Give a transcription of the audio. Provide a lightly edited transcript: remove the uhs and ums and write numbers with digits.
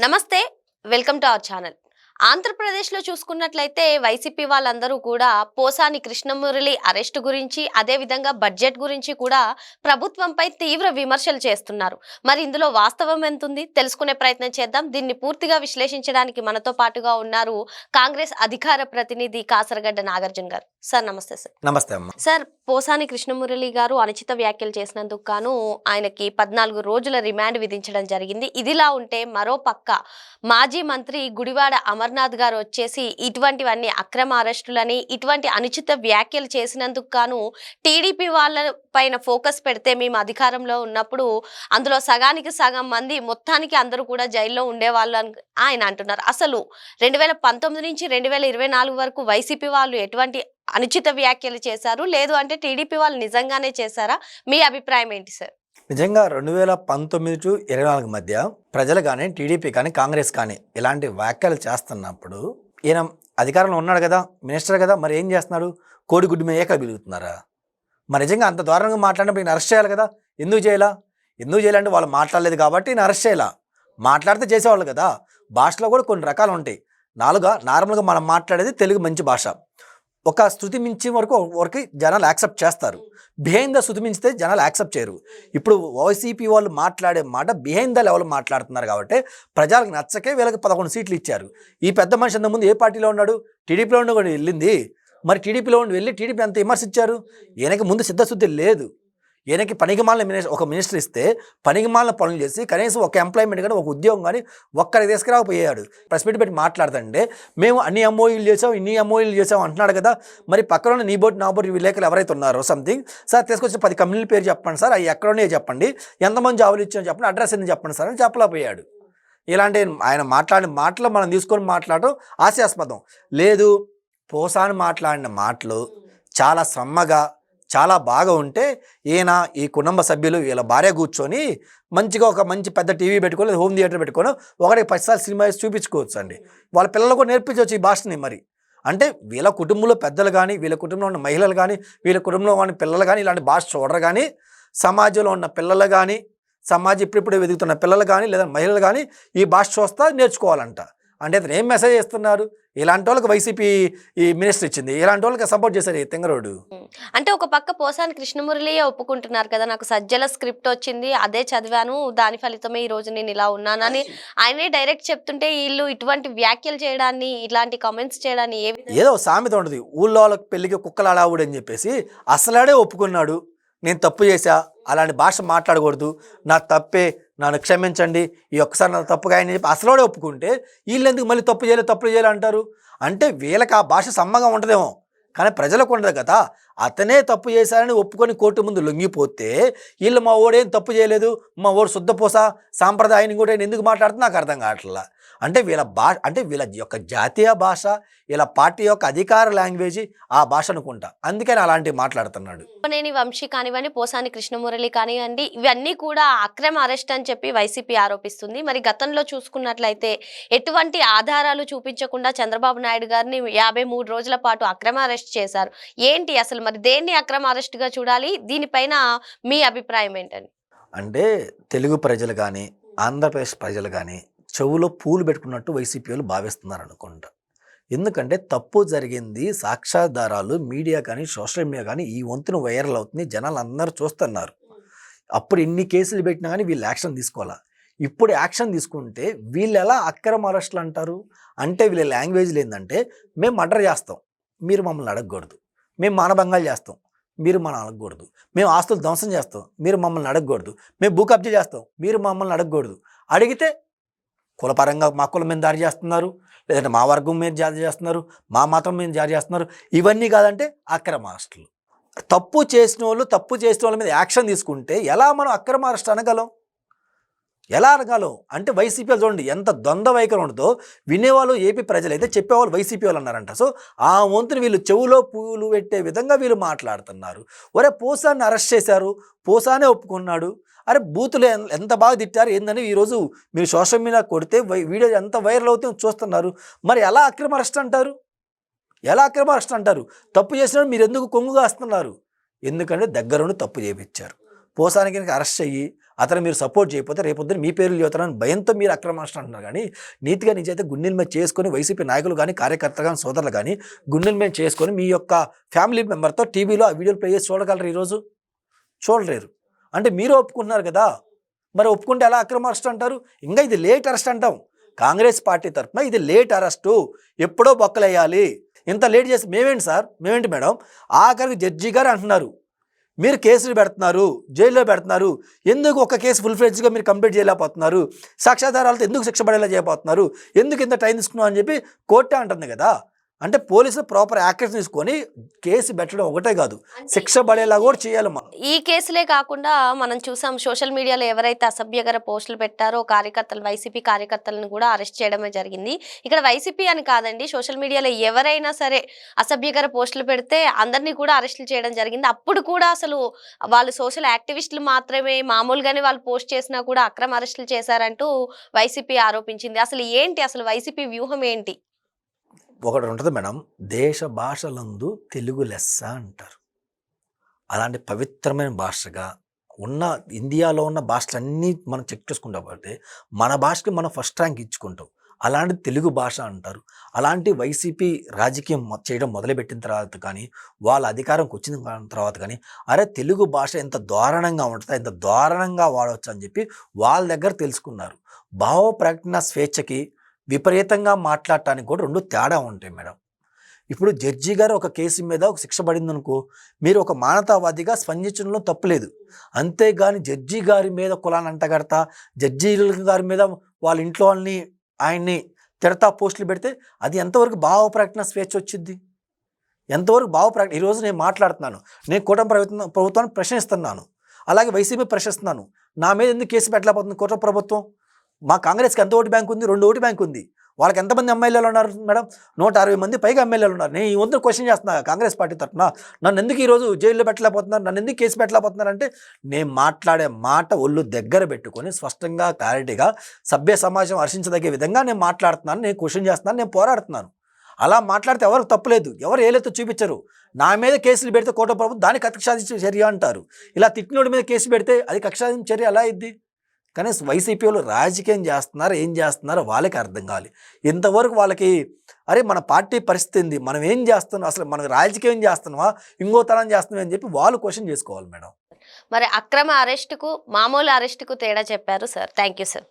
నమస్తే. Welcome to our channel. ఆంధ్రప్రదేశ్‌లో చూసుకున్నట్లయితే వైసీపీ వాళ్ళందరూ కూడా పోసాని కృష్ణమురళి అరెస్ట్ గురించి, అదే విధంగా బడ్జెట్ గురించి కూడా ప్రభుత్వంపై తీవ్ర విమర్శలు చేస్తున్నారు. మరి ఇందులో వాస్తవం ఎంతుంది? తెలుసుకునే ప్రయత్నం చేద్దాం. దీన్ని పూర్తిగా విశ్లేషించడానికి మనతో పాటుగా ఉన్నారు కాంగ్రెస్ అధికార ప్రతినిధి కాసరగడ్డ నాగార్జున గారు. సార్ నమస్తే సార్. నమస్తే అమ్మ. సార్, పోసాని కృష్ణమురళి గారు అనుచిత వ్యాఖ్యలు చేసినందుకు గాను ఆయనకి 14 రోజుల రిమాండ్ విధించడం జరిగింది. ఇదిలా ఉంటే మరో పక్క మాజీ మంత్రి గుడివాడ అమర్నాథ్ గారు వచ్చేసి ఇటువంటివన్నీ అక్రమ అరెస్టులని, ఇటువంటి అనుచిత వ్యాఖ్యలు చేసినందుకు గాను టీడీపీ వాళ్ళ పైన ఫోకస్ పెడితే మేము అధికారంలో ఉన్నప్పుడు అందులో సగానికి సగం మంది మొత్తానికి అందరూ కూడా జైల్లో ఉండేవాళ్ళు అని ఆయన అంటున్నారు. అసలు 2019 నుంచి 2024 వరకు వైసీపీ వాళ్ళు ఎటువంటి అనుచిత వ్యాఖ్యలు చేశారు, లేదు అంటే టీడీపీ వాళ్ళు నిజంగానే చేశారా? మీ అభిప్రాయం ఏంటి సార్? నిజంగా 2019 టు 24 మధ్య ప్రజలు కానీ, టీడీపీ కానీ, కాంగ్రెస్ కానీ ఇలాంటి వ్యాఖ్యలు చేస్తున్నప్పుడు ఈయన అధికారంలో ఉన్నాడు కదా, మినిస్టర్ కదా, మరి ఏం చేస్తున్నాడు? కోడిగుడ్డు మీద ఏకగలుగుతున్నారా? మరి నిజంగా అంత దారుణంగా మాట్లాడినప్పుడు ఈయన అరెస్ట్ చేయాలి కదా. ఎందుకు చేయాలంటే వాళ్ళు మాట్లాడలేదు కాబట్టి ఈయన అరెస్ట్ చేయాల. మాట్లాడితే చేసేవాళ్ళు కదా. భాషలో కూడా కొన్ని రకాలు ఉంటాయి. నార్మల్గా మనం మాట్లాడేది తెలుగు మంచి భాష. ఒక శృతి మించి వరకు జనాలు యాక్సెప్ట్ చేస్తారు. బిహైండ్ ద శృతి మించితే జనాలు యాక్సెప్ట్ చేయరు. ఇప్పుడు వైసీపీ వాళ్ళు మాట్లాడే మాట బిహైండ్ ద లెవెల్ మాట్లాడుతున్నారు కాబట్టి ప్రజలకు నచ్చకే వీళ్ళకి 11 సీట్లు ఇచ్చారు. ఈ పెద్ద మనిషి అంత ముందు ఏ పార్టీలో ఉన్నాడు? టీడీపీలో ఉండి కూడా వెళ్ళింది. మరి టీడీపీలో ఉండి వెళ్ళి టీడీపీ ఎంత విమర్శించారు? ఈయనకి ముందు సిద్ధశుద్ధి లేదు. ఈయనకి పనికిమాలిన ఒక మినిస్టర్ ఇస్తే పనికిమాలిన పనులు చేసి కనీసం ఒక ఎంప్లాయ్మెంట్ కానీ, ఒక ఉద్యోగం కానీ ఒక్కరికి తీసుకురాకపోయాడు. ప్రెస్ మీట్ పెట్టి మాట్లాడుతుంటే మేము అన్ని ఎంఓయూలు చేసాం, ఇన్ని ఎంఓయూలు చేసాం అంటున్నాడు కదా. మరి పక్కన నీ బోటి నా బోటి విలేకరులు ఎవరైతే ఉన్నారో సంథింగ్ సార్ తీసుకొచ్చి 10 కంపెనీల పేరు చెప్పండి సార్, అవి ఎక్కడనే చెప్పండి, ఎంతమంది జాబులు ఇచ్చామో చెప్పండి, అడ్రస్ ఎందుకు చెప్పండి సార్ అని చెప్పలేకపోయాడు. ఇలాంటి ఆయన మాట్లాడిన మాటలు మనం తీసుకొని మాట్లాడటం హాస్యాస్పదం. లేదు, పోసాని మాట్లాడిన మాటలు చాలా సమ్మగా చాలా బాగా ఉంటే ఈయన ఈ కుటుంబ సభ్యులు వీళ్ళ భార్య కూర్చొని మంచిగా ఒక మంచి పెద్ద టీవీ పెట్టుకొని, హోమ్ థియేటర్ పెట్టుకొని ఒకటికి 10 సార్లు సినిమా చూపించుకోవచ్చు అండి. వాళ్ళ పిల్లలు కూడా నేర్పించవచ్చు ఈ భాషని. మరి అంటే వీళ్ళ కుటుంబంలో పెద్దలు కానీ, వీళ్ళ కుటుంబంలో ఉన్న మహిళలు కానీ, వీళ్ళ కుటుంబంలో ఉన్న పిల్లలు కానీ ఇలాంటి భాష చూడరు. కానీ సమాజంలో ఉన్న పిల్లలు కానీ, సమాజం ఇప్పుడిప్పుడు వెతుకుతున్న పిల్లలు కానీ లేదా మహిళలు కానీ ఈ భాష చూస్తా నేర్చుకోవాలంట. అంటే అతను ఏం మెసేజ్ చేస్తున్నారు? ఇలాంటి వాళ్ళకి వైసీపీ ఈ మినిస్టర్ ఇచ్చింది, ఇలాంటి వాళ్ళకి సపోర్ట్ చేశారు ఈ తెంగరోడు. అంటే ఒక పక్క పోసాని కృష్ణమురళి ఒప్పుకుంటున్నారు కదా, నాకు సజ్జల స్క్రిప్ట్ వచ్చింది, అదే చదివాను, దాని ఫలితమే ఈ రోజు నేను ఇలా ఉన్నానని ఆయనే డైరెక్ట్ చెప్తుంటే వీళ్ళు ఇటువంటి వ్యాఖ్యలు చేయడాన్ని, ఇలాంటి కామెంట్స్ చేయడాన్ని ఏదో సామెత ఉంటుంది, ఊళ్ళో వాళ్ళకి పెళ్లికి కుక్కలు అడావుడు అని చెప్పేసి. అసలాడే ఒప్పుకున్నాడు, నేను తప్పు చేశా, అలాంటి భాష మాట్లాడకూడదు, నా తప్పే, నన్ను క్షమించండి, ఈ ఒక్కసారి నా తప్పుగా అని చెప్పి అసలోడే ఒప్పుకుంటే వీళ్ళు ఎందుకు మళ్ళీ తప్పు చేయాలి అంటారు? అంటే వీళ్ళకి ఆ భాష సమ్మగా ఉంటుందేమో, కానీ ప్రజలకు ఉండదు కదా. అతనే తప్పు చేశారని ఒప్పుకొని కోర్టు ముందు లొంగిపోతే వీళ్ళు మా ఓడేం తప్పు చేయలేదు, మా ఓడు శుద్ధపోస సాంప్రదాయాన్ని కూడా ఎందుకు మాట్లాడుతుంది నాకు అర్థం కావట్లా. అంటే వీళ్ళ యొక్క జాతీయ భాష, వీళ్ళ పార్టీ యొక్క అధికార లాంగ్వేజ్ ఆ భాష అనుకుంటా, అందుకని అలాంటివి మాట్లాడుతున్నాడు. నేను వంశీ కానివ్వండి, పోసాని కృష్ణమురళి కానివ్వండి, ఇవన్నీ కూడా అక్రమ అరెస్ట్ అని చెప్పి వైసీపీ ఆరోపిస్తుంది. మరి గతంలో చూసుకున్నట్లయితే ఎటువంటి ఆధారాలు చూపించకుండా చంద్రబాబు నాయుడు గారిని 53 రోజుల పాటు అక్రమ అరెస్ట్ చేశారు. ఏంటి అసలు మరి దేన్ని అక్రమ అరెస్ట్గా చూడాలి? దీనిపైన మీ అభిప్రాయం ఏంటండి? అంటే తెలుగు ప్రజలు కానీ, ఆంధ్రప్రదేశ్ ప్రజలు కానీ చెవులో పూలు పెట్టుకున్నట్టు వైసీపీ వాళ్ళు భావిస్తున్నారు అనుకుంటా. ఎందుకంటే తప్పు జరిగింది, సాక్ష్యాధారాలు మీడియా కానీ, సోషల్ మీడియా కానీ ఈ వంతును వైరల్ అవుతుంది, జనాలు అందరూ చూస్తున్నారు. అప్పుడు ఎన్ని కేసులు పెట్టినా కానీ వీళ్ళు యాక్షన్ తీసుకోవాలా. ఇప్పుడు యాక్షన్ తీసుకుంటే వీళ్ళు ఎలా అక్రమ అరెస్టులు అంటారు? అంటే వీళ్ళ లాంగ్వేజ్లు ఏంటంటే, మేము మర్డర్ చేస్తాం, మీరు మమ్మల్ని అడగకూడదు, మేము మానభంగాలు చేస్తాం, మీరు మనం అడగకూడదు, మేము ఆస్తులు ధ్వంసం చేస్తాం, మీరు మమ్మల్ని అడగకూడదు, మేము భూ కబ్జా చేస్తాం, మీరు మమ్మల్ని అడగకూడదు. అడిగితే కులపరంగా మా కులం మీద దాడి చేస్తున్నారు, లేదంటే మా వర్గం మీద జారీ చేస్తున్నారు, మా మతం మీద జారీ చేస్తున్నారు. ఇవన్నీ కాదంటే అక్రమ అరెస్టులు. తప్పు చేసిన వాళ్ళ మీద యాక్షన్ తీసుకుంటే ఎలా మనం అక్రమ అరెస్ట్ అనగలం? ఎలా అనగలం? అంటే వైసీపీ చూడండి ఎంత ద్వంద్వ వైఖరి ఉండదో. వినేవాళ్ళు ఏపీ ప్రజలైతే, చెప్పేవాళ్ళు వైసీపీ వాళ్ళు అన్నారంట. సో ఆ వంతుని వీళ్ళు చెవులో పూలు పెట్టే విధంగా వీళ్ళు మాట్లాడుతున్నారు. ఒరే, పోసాన్ని అరెస్ట్ చేశారు, పోసానే ఒప్పుకున్నాడు, అరే బూతులు ఎంత బాగా తిట్టారు ఏందని ఈరోజు మీరు సోషల్ మీడియా కొడితే వీడియో ఎంత వైరల్ అవుతుందో చూస్తున్నారు. మరి ఎలా అక్రమ అరెస్ట్ అంటారు? తప్పు చేసినప్పుడు మీరు ఎందుకు కొంగుగా వస్తున్నారు? ఎందుకంటే దగ్గరుండి తప్పు చేయించారు. పోసానికి అరెస్ట్ అయ్యి అతను మీరు సపోర్ట్ చేయకపోతే రేపొద్దున మీ పేర్లు చెబుతారని భయంతో మీరు అక్రమ అరెస్ట్ అంటున్నారు. కానీ నీతిగా నిజైతే గుండెల మీద చేసుకొని వైసీపీ నాయకులు కానీ కార్యకర్తలు కానీ సోదరులు కానీ గుండెల మీద చేసుకొని మీ యొక్క ఫ్యామిలీ మెంబర్తో టీవీలో ఆ వీడియోలు ప్లే చేసి చూడగలరు. ఈరోజు చూడలేరు. అంటే మీరు ఒప్పుకుంటున్నారు కదా, మరి ఒప్పుకుంటే ఎలా అక్రమ అరెస్ట్ అంటారు? ఇంకా ఇది లేట్ అరెస్ట్ అంటాం. కాంగ్రెస్ పార్టీ తరఫున ఇది లేట్ అరెస్టు, ఎప్పుడో బొక్కలేయాలి. ఇంత లేట్ చేసి మేమేంటి సార్, మేమేంటి మేడం? ఆఖరికి జడ్జి గారు అంటున్నారు మీరు కేసులు పెడుతున్నారు, జైల్లో పెడుతున్నారు, ఎందుకు ఒక కేసు ఫుల్ ఫ్లెడ్జ్గా మీరు కంప్లీట్ చేయలేకపోతున్నారు, సాక్ష్యాధారాలతో ఎందుకు శిక్ష పడేలా చేయబోతున్నారు, ఎందుకు ఇంత టైం తీసుకున్నాం అని చెప్పి కోర్టే అంటుంది కదా. అంటే పోలీసులు ప్రాపర్ యాక్షన్ తీసుకొని కేసు పెట్టడం ఒకటే కాదు, శిక్ష పడేలా కూడా చేయాలి. మనం ఈ కేసులే కాకుండా మనం చూసాం సోషల్ మీడియాలో ఎవరైతే అసభ్యకర పోస్టులు పెట్టారో కార్యకర్తలు, వైసీపీ కార్యకర్తలను కూడా అరెస్ట్ చేయడమే జరిగింది. ఇక్కడ వైసీపీ అని కాదండి, సోషల్ మీడియాలో ఎవరైనా సరే అసభ్యకర పోస్టులు పెడితే అందరినీ కూడా అరెస్టులు చేయడం జరిగింది. అప్పుడు కూడా అసలు వాళ్ళు సోషల్ యాక్టివిస్టులు మాత్రమే, మామూలుగానే వాళ్ళు పోస్ట్ చేసినా కూడా అక్రమ అరెస్టులు చేశారంటూ వైసీపీ ఆరోపించింది. అసలు ఏంటి, అసలు వైసీపీ వ్యూహం ఏంటి? ఒకటి ఉంటుంది మేడం, దేశ భాషలందు తెలుగు లెస్స అంటారు. అలాంటి పవిత్రమైన భాషగా ఉన్న ఇండియాలో ఉన్న భాషలన్నీ మనం చెక్ చేసుకుంటాం కాబట్టి మన భాషకి మనం ఫస్ట్ ర్యాంక్ ఇచ్చుకుంటాం. అలాంటి తెలుగు భాష అంటారు. అలాంటి వైసీపీ రాజకీయం చేయడం మొదలుపెట్టిన తర్వాత కానీ, వాళ్ళ అధికారంకి వచ్చిన తర్వాత కానీ, అరే తెలుగు భాష ఎంత దారుణంగా ఉంటుందో, ఎంత దారుణంగా వాడవచ్చు అని చెప్పి వాళ్ళ దగ్గర తెలుసుకున్నారు. భావ ప్రకటన స్వేచ్ఛకి విపరీతంగా మాట్లాడటానికి కూడా రెండు తేడా ఉంటాయి మేడం. ఇప్పుడు జడ్జి గారు ఒక కేసు మీద ఒక శిక్ష పడిందనుకో, మీరు ఒక మానవతావాదిగా స్పందించడంలో తప్పులేదు. అంతేగాని జడ్జి గారి మీద కులాన్ని అంటగడతా, జడ్జి గారి మీద వాళ్ళ ఇంట్లో వాళ్ళని ఆయన్ని తిడతా పోస్టులు పెడితే అది ఎంతవరకు భావ ప్రకటన స్వేచ్ఛ వచ్చింది? ఎంతవరకు భావ ప్రకటన? ఈరోజు నేను మాట్లాడుతున్నాను, నేను కూటమి ప్రభుత్వాన్ని ప్రశ్నిస్తున్నాను, అలాగే వైసీపీ ప్రశ్నిస్తున్నాను. నా మీద ఎందుకు కేసు పెట్టలేకపోతుంది కూటమి ప్రభుత్వం? మా కాంగ్రెస్కి ఎంత ఓటు బ్యాంక్ ఉంది? 2 ఓటు బ్యాంక్ ఉంది. వాళ్ళకి ఎంతమంది ఎమ్మెల్యేలు ఉన్నారు మేడం? 160 మంది పైగా ఎమ్మెల్యేలు ఉన్నారు. నేను ఈ వంతు క్వశ్చన్ చేస్తున్నా కాంగ్రెస్ పార్టీ తరఫున, నన్ను ఎందుకు ఈరోజు జైల్లో పెట్టలేకపోతున్నారు, నన్ను ఎందుకు కేసు పెట్టలేకపోతున్నారు అంటే, నేను మాట్లాడే మాట ఒళ్ళు దగ్గర పెట్టుకొని స్పష్టంగా క్లారిటీగా సభ్య సమాజం హర్షించదగే విధంగా నేను మాట్లాడుతున్నాను, నేను క్వశ్చన్ చేస్తున్నాను, నేను పోరాడుతున్నాను. అలా మాట్లాడితే ఎవరికి తప్పులేదు, ఎవరు ఏలైతే చూపించరు. నా మీద కేసులు పెడితే కూటమి ప్రభుత్వం దాన్ని కక్షాదించే చర్య అంటారు. ఇలా తిట్టినోడి మీద కేసు పెడితే అది కక్షాదించే చర్య ఎలా అయింది? కానీ వైసీపీ వాళ్ళు రాజకీయం చేస్తున్నారు, ఏం చేస్తున్నారో వాళ్ళకి అర్థం కావాలి. ఇంతవరకు వాళ్ళకి అరే మన పార్టీ పరిస్థితి ఏంది, మనం ఏం చేస్తున్నాం, అసలు మనం రాజకీయం చేస్తున్నావా, ఇంకో తరం చేస్తున్నావా అని చెప్పి వాళ్ళు క్వశ్చన్ చేసుకోవాలి మేడం. మరి అక్రమ అరెస్టుకు మామూలు అరెస్టుకు తేడా చెప్పారు సార్. Thank you sir.